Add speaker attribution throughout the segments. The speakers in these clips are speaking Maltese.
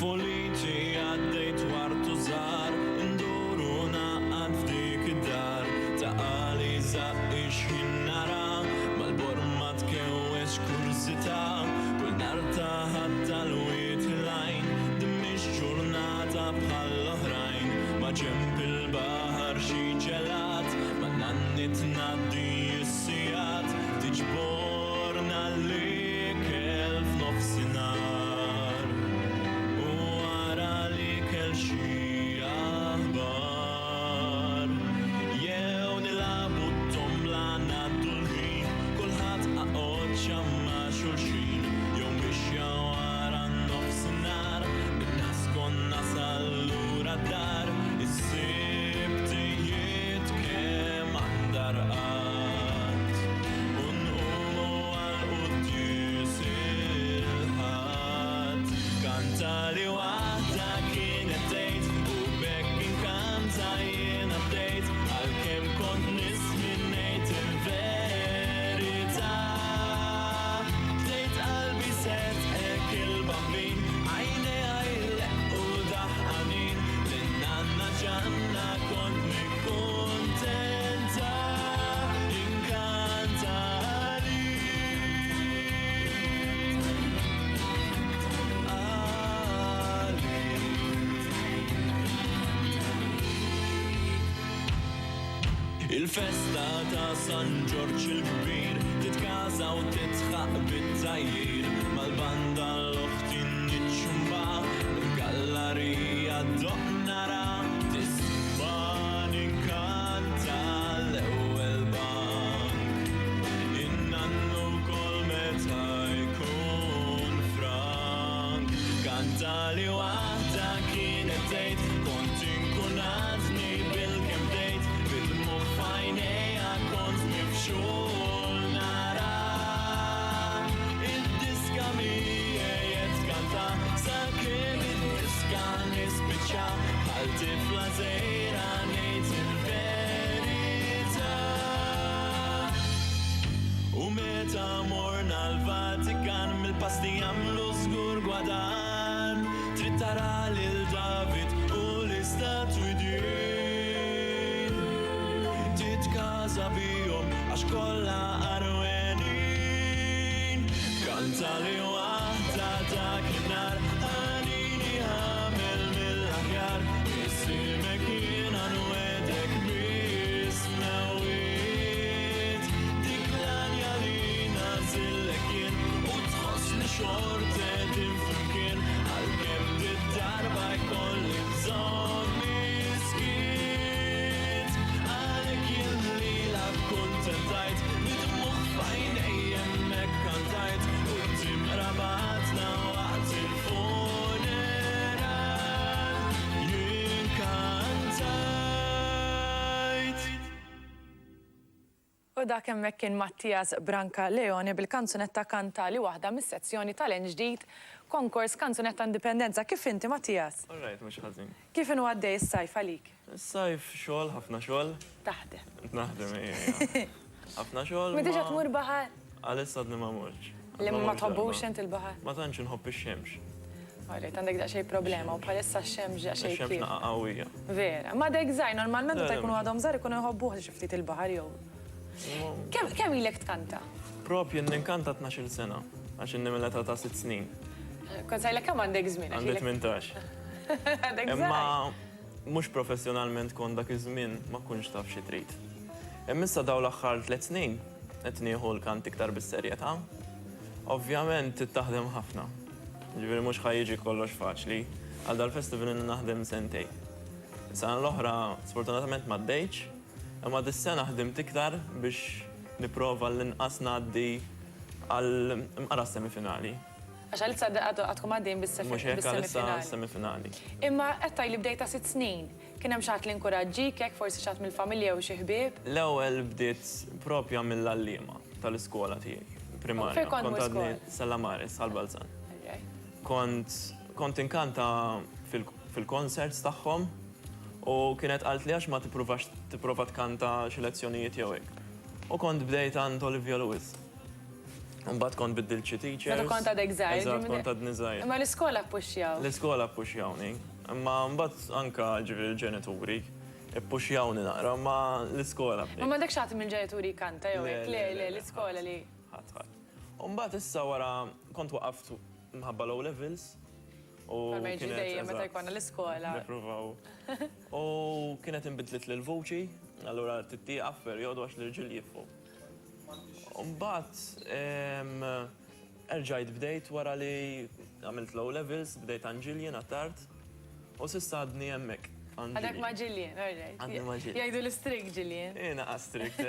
Speaker 1: Foliti għaddejt wartu zar, induru naqad f'dik id-dar, taqali zaqqix jinnara, mal-borma tkewwex kursita, kull nar taħat tal-wiet il-lajn, dimmix ġurnata bħall-oħrajn, ma ġemp il-bahar xi ġelat, ma nanni tnaddi s-sijat, tiġborna l-ikel f'nofsinhar. U wara l-ikel xi aħbar. Jew nilagħbu t-tombla ngħaddu l-ħin, kulħadd qaqgħod xamma xulxin, jew mixja wara n-nofsinhar, bin-nas konna sal-lura d-dar, is-sibtijiet kemm għandar qatt. U nqumu għal-quddies il-ħadd. Kanta li waħda kienet tgħid u bekk inkanta jiena bdejt, għalkemm kont nismi ngħid il-verità. Bdejt qalbi setqek il-bambin, għajnejha jleqqu daħqanin, lin-nanna ġanna kont nikkuntenta, inkanta il-festa ta' San Ġorġ il-Kbir, titkaza u titħaq bit-tajjir, mal-banda l-oħtin nitxumba, il-gallerija doqnara, tisban inkanta l-ewwel bank. In-nannu kol meta jkun frank, kanta li waħda kienet tgħid, kont inkun għadni bil-kemm bdejt, bid-dmugħ f'għajnejha kont mifxul nara. Id-diska miegħed tkanta, sakemm id-diska nispiċċa, bħal tifla żgħira ngħid il-verità. U meta morna l-Vatikan, mill-pasti jagħmlu żgur gwadan, trid tara lil David u l-istatwi din. Titkaza bihom għax kollha arwenin. Kanta li waħda dakinhar, għanini ħamel mill-aħjar, isimek jiena nwedek bis-mewwiet. Dik l-anja li nażillek jien u tħossni xort qegħdin flimkien, għalkemm bid-darba jkolli bżonn miskiet. Għalhekk jien lilha kkuntentajt, bid-dmugħ f'għajnejja hemmhekk kantajt, quddiem rabatna waqt il-funeral jien kantajt.
Speaker 2: U dak hemmhekk kien Mattias Branca Leone bil-kanzunetta Kanta li waħda mis-sezzjoni tal-ġdid konkors Kanzunetta Indipendenza. Kif inti, Mattias?
Speaker 3: Alright, mhux ħażin.
Speaker 2: Kif inhu għaddej is-sajf għalik?
Speaker 3: Is-sajf xogħol, ħafna xogħol.
Speaker 2: Taħdem.
Speaker 3: Naħdem ħafna xogħol.
Speaker 2: Ma diġà tmur baħar?
Speaker 3: Għalissa għadni ma morx.
Speaker 2: Li ma tħobbux int il-baħar?
Speaker 3: Ma tantx inħobb ix-xemx.
Speaker 2: Għalek, għandek daqxej problema u bħalissa x-xemx daqxej
Speaker 3: Ix-xemx
Speaker 2: kif.
Speaker 3: naqqa qawwija.
Speaker 2: Vera. Ma dek żgħir normalment
Speaker 3: Le,
Speaker 2: meta
Speaker 3: le,
Speaker 2: jkunu
Speaker 3: mhux.
Speaker 2: għadhom żgħar ikunu jħobbuh xi ftit il-baħar jew. Kemm ilek tkanta?
Speaker 3: Propju ninkanta 12 sena, għax inni mill-età ta' 6 snin.
Speaker 2: Kont sajlek kemm għandek żmien?
Speaker 3: Għandi 18.
Speaker 2: Għandek żgħar.
Speaker 3: Imma mhux professjonalment kont dak iż-żmien ma kunx taf xi trid. Imma issa dawn l-aħħar 3 snin qed nieħu l-kant iktar bis-serjetà. Ovvjament tittaħdem ħafna. Ġifieri mhux ħajjiġi kollox faċli. Għal dal-festival naħdem sentej. Is-sena l-oħra sfortunatament ma ddejtx, imma dis-sena ħdimt iktar biex nipprova l-inqas ngħaddi għal semifinali.
Speaker 2: Għax għalissa għadkom għaddejn
Speaker 3: Mhux hekk għalissa
Speaker 2: bis-semifinali.
Speaker 3: semifinali.
Speaker 2: Imma qed li bdejta 6 snin. Kien hemm xatt li inkoraġġik hekk forsi xatt mill-familja u xi ħbieb.
Speaker 3: L-ewwel bdiet propja mill-allima tal-iskola tiegħi primarja.
Speaker 2: Fejn kont
Speaker 3: Kont għadni
Speaker 2: skola?
Speaker 3: Sella Maris għal-Balzan.
Speaker 2: Alright.
Speaker 3: Kont inkanta fil-koncerts tagħhom u kienet qalt li għax ma tipprova tkanta xi lezzjonijiet jew hekk. U kont bdejt għand Olivia Lewis. Mbagħad kont biddilt xi teachers.
Speaker 2: Meta kont għadek żgħir,
Speaker 3: Eżatt, kont għadni żgħir.
Speaker 2: Imma l-iskola ppuxjaw.
Speaker 3: L-iskola ppuxjawni. Imma mbagħad anka ġifieri l-ġenituri ippuxjawni naqra, ma l-iskola bdejt.
Speaker 2: Ma m'għandekx ħadd mill-ġenituri kanta jew hekk, le, l-iskola li.
Speaker 3: Ħadd. Mbagħad issa wara kont waqaftu mħabba low levels.
Speaker 2: Ma jġi dejjem meta jkollna l-iskola.
Speaker 3: Nippruvaw. U kienet inbidlet l-voċi, allura tittieqaf perjodu għax l-irġiel jifqu. Mbagħad erġajt bdejt wara li għamilt low levels, bdejt Anġiljen għat-tard, u s'issa għadni hemmhekk.
Speaker 2: Għadek ma' Ġiljen, alright.
Speaker 3: Għadni ma' Ġiljen.
Speaker 2: Jgħidu l-strik Ġiljen.
Speaker 3: Jiena strict.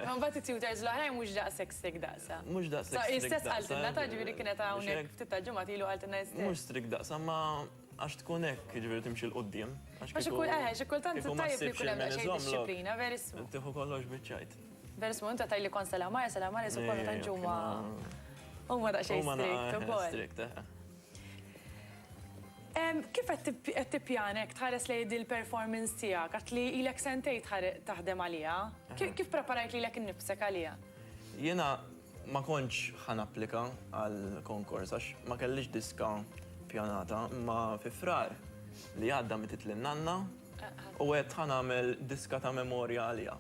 Speaker 2: Ma mbagħad it-tutors l-oħrajn mhux daqshekk strikt daqsa.
Speaker 3: Mhux daqshekk strict
Speaker 2: Istess
Speaker 3: daqsa.
Speaker 2: qaltilna ta' ġifieri kienet hawnhekk ftit ta' ġimgħat ilu qaltilna istess.
Speaker 3: Mhux strikt daqsa, ma għax tkun hekk ġifieri timxi l-qudiem.
Speaker 2: Xi kultant tajjeb li jkun hemm xejn disċiplina, verismu.
Speaker 3: Tieħu kollox biċċajt.
Speaker 2: Verismu inta tajli kon salamar supporta ta' ġumma. Huma daqsxejn strikt ukoll.
Speaker 3: Strikt,
Speaker 2: Kif qed tippjanek tħares lejn il-performance tiegħek għat li ilek sentej taħdem għaliha? Kif preparajt lilek innifsek għaliha?
Speaker 3: Jiena ma kontx ħanapplika għal konkors għax ma kellix diska pjanata, ma fi frar li għadda mitit l-nanna u għed ħanamel diska ta' memorja għalija.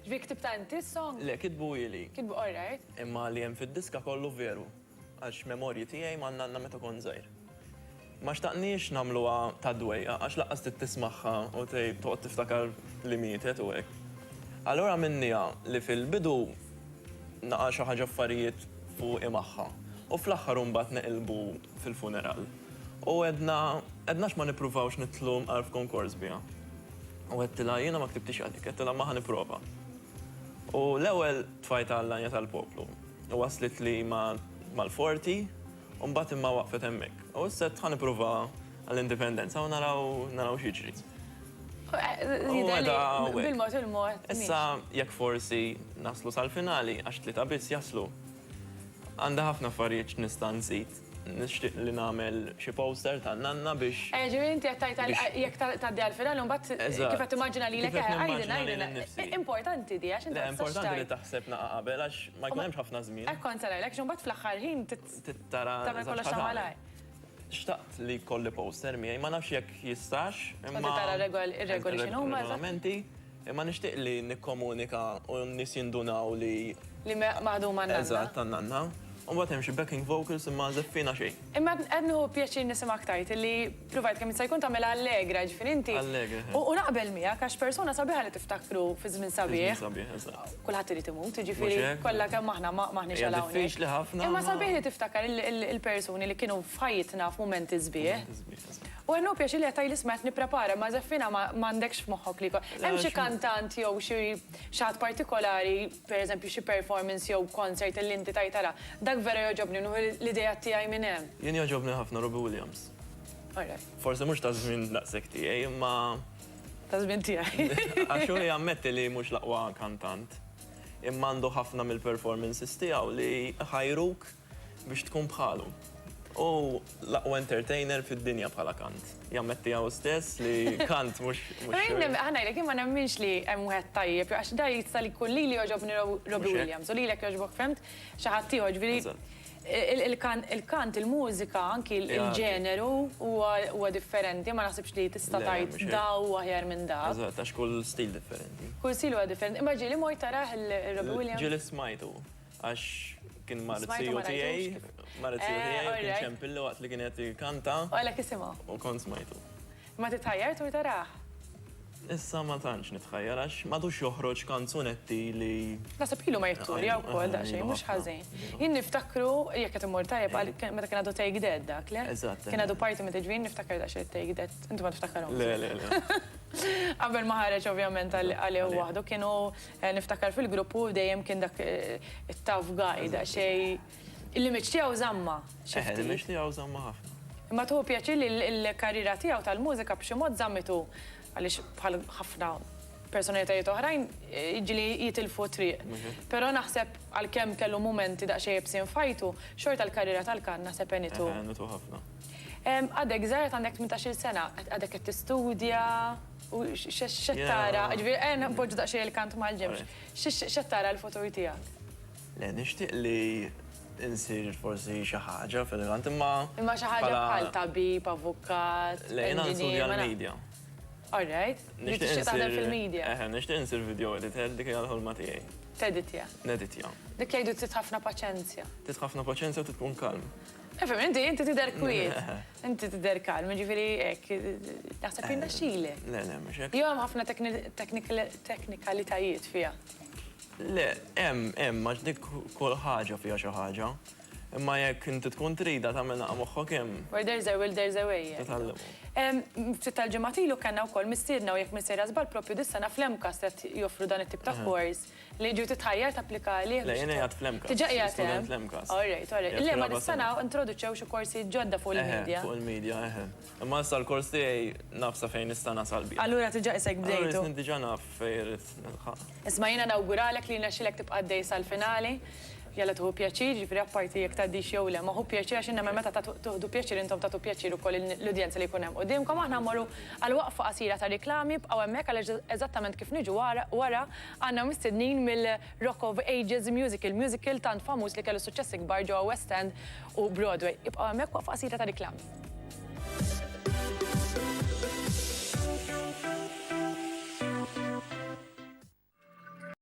Speaker 2: Ġvik tibta inti s-song?
Speaker 3: Le, kidbu ili.
Speaker 2: Kidbu, alright.
Speaker 3: Imma li jem fid-diska kollu veru, għax memorji tijaj ma' nanna meta kon zaħir. Ma xtaqniex namluwa ta' dwejja, għax laqqas tismaħħa u toqgħod tiftakar li mietet u hekk. Allura minnija li fil-bidu naqa xi ħaġa affarijiet fuq imagħha u fl-aħħar mbagħad neqilbu fil-funeral. U għedna ma nippruvawx nitlu għarf konkors biha. U għedtila jiena ma ktibtix għalik, għedtila ma ħaniprofa. U l-ewwel tfajta għall-lanja tal-poplu. U waslit li mal-40 u mbagħad imma waqfet hemmhekk. U issa ħaniprofa għall-indipendenza u naraw x'jiġri.
Speaker 2: Bil-mod il-mod.
Speaker 3: Issa jekk forsi naslu sal-finali għax tlieta biss jaslu. Għandha ħafna affarijiet nista' nżid. Nixtieq li nagħmel xi poster ta' nanna biex.
Speaker 2: Ġifieri inti qed tgħid jekk tgħaddi għall-finali u mbagħad kif qed timmaġina lilek għajdin. Importanti di għax inti
Speaker 3: importanti li taħseb naqa' qabel għax ma jkun hemmx ħafna żmien.
Speaker 2: Hekk kont sarajlek xi mbagħad fl-aħħar ħin
Speaker 3: tara
Speaker 2: tagħmel kollox ta' malaj.
Speaker 3: Xtaqt li kolli poster miegħi, ma nafx jekk jistax,
Speaker 2: imma tara ir-regoli x'inhuma.
Speaker 3: Imma nixtieq li nikkomunika u nies jindunaw li
Speaker 2: maħduma nanna.
Speaker 3: Eżatt tan-nanna. U mbagħad hemm xi backing vocals imma żeffina xejn.
Speaker 2: Imma qed nieħu pjaċir nisimgħek tajt li pruvajt kemm jista' jkun tagħmel allegra ġifieri inti. U naqbel miegħek għax persuna sabiħa li tiftakru fi żmien sabiħ. Kulħadd irid imut, jiġifieri kollha kemm aħna maħniex għal hawnhekk.
Speaker 3: Diffiċli ħafna.
Speaker 2: Imma sabiħ li tiftakar il-persuni li kienu f'ħajjitna f'mumenti żbieħ. U għennu pjaċi li għattaj li smet niprepara, ma zaffina ma għandekx f'moħħok li hemm xi kantant jew xi xaħat partikolari, per eżempju xi performance jew concert li inti tajtara, dak vera joġobni nuhu l-ideja tiegħi minn hemm.
Speaker 3: Jien joġobni ħafna Robbie Williams. Forsi mhux ta' żmien daqshekk tiegħi, imma
Speaker 2: ta' żmien tiegħi.
Speaker 3: Għax hu jammetti li mhux l-aqwa kantant. Imma għandu ħafna mill-performances tiegħu li ħajruk biex tkun bħalu. U laqwa entertainer fid-dinja bħala kant. Jammetti għaw stess li kant mux.
Speaker 2: Għana jlek imma nemminx li hemm wieħed tajjeb, għax da jitsa li kulli li joġobni Robbie Williams, u li lek joġbok femt xaħat tiegħu ġifieri il-kant, il-mużika, anki il-ġeneru huwa differenti, ma naħsibx li tista' tajt da u aħjar minn da.
Speaker 3: Eżatt, għax kull stil differenti.
Speaker 2: Kull stil huwa differenti. Imma ġieli moj taraħ il-Robbie Williams.
Speaker 3: Ġieli smajtu, għax kien Marzio tiegħi. Marzio tiegħi kien ċempillu waqt li kienet kanta.
Speaker 2: U għalek isimgħu.
Speaker 3: U kont smajtu.
Speaker 2: Ma titħajjar tu taraħ?
Speaker 3: Issa ma tantx nitħajjar għax m'għadux joħroġ kanzunetti li.
Speaker 2: Nasab ilu ma jitturja wkoll daqsxejn mhux ħażin. Jien niftakru jekk qed imur tajjeb meta kien għadu Take That dak, le?
Speaker 3: Eżatt.
Speaker 2: Kien għadu party meta ġvien niftakar daqsxejn Take That. Intu ma tiftakarhom.
Speaker 3: Le.
Speaker 2: Qabel ma ħareġ ovvjament għalih waħdu kienu niftakar fil-gruppu dejjem kien dak it-tough guy daqsxejn il-limit tiegħu żamma.
Speaker 3: Il-limit tiegħu żamma ħafna.
Speaker 2: Imma tuħu pjaċir li l-karriera tiegħu tal-mużika b'xi mod żammitu għaliex bħal ħafna personalitajiet oħrajn jiġili jitilfu triq. Però naħseb għalkemm kellu momenti daqsxejn jibsin fajtu, xorta l-karriera tal-kan naħseb enitu.
Speaker 3: Enitu ħafna.
Speaker 2: Għadek żgħar għandek 18-il sena, għadek qed tistudja u x'ettara, ġifieri npoġġu daqsxejn il-kant mal-ġimx. X'ettara l-futur tiegħek?
Speaker 3: Le nixtieq li insir forsi xi ħaġa fil-għant imma.
Speaker 2: Imma xi ħaġa bħal tabib, avukat,
Speaker 3: Lejna nstudja l-medja.
Speaker 2: All right. Nixtieq taħdem fil-medja.
Speaker 3: Nixtieq insir video editor dik hija l-ħolma tiegħi.
Speaker 2: Teditja.
Speaker 3: Neditja.
Speaker 2: Dik jgħidu trid ħafna paċenzja.
Speaker 3: Titħafna paċenzja u tkun kalm.
Speaker 2: Efem, inti tidher kwiet. Inti tidher kalm, ġifieri hekk naħseb jinna xile.
Speaker 3: Le, mhux hekk.
Speaker 2: Jew hemm ħafna teknikalitajiet fiha.
Speaker 3: Le, hemm għax dik kull ħaġa fiha xi ħaġa. Imma jekk inti tkun trida tagħmel naqa' moħħok hemm.
Speaker 2: Where there's a will, there's a way.
Speaker 3: Titgħallem.
Speaker 2: Ftit tal-ġematilu kellna wkoll mistiedna u jekk missiera żball proprju dis-sena fl-Emkas qed joffru dan it-tip ta' course li ġew titħajjar tapplika għalih.
Speaker 3: Le, jiena qiegħed fl-Emkas.
Speaker 2: Tiġa qiegħed
Speaker 3: student fl-Emkas.
Speaker 2: All right. Le ma dis-sena introduċew xi korsi ġodda fuq il-medja.
Speaker 3: Fuq il-medja, Imma issa l-kors tiegħi nafsa fejn nista' nasal bih.
Speaker 2: Allura tiġa isek bdejtu.
Speaker 3: Allura diġà naf fejn irid nilħaq.
Speaker 2: Isma' jiena nawguralek li nexxilek tibqa' dej sal-finali. Jalla tuħu pjaċir, ġifri apparti jek taddix jew le, ma hu pjaċir għax inna meta tuħdu pjaċir intom tagħtu pjaċir ukoll l-udjenza li jkun hemm qudiemkom aħna mmorru għal waqfa qasira ta' riklami bqgħu hemmhekk għal eżattament kif niġu wara għandna mistednin mill-Rock of Ages musical tant famuż li kellu suċċessi kbar ġewwa West End u Broadway. Ibqgħu hemmhekk waqfa qasira ta' riklami.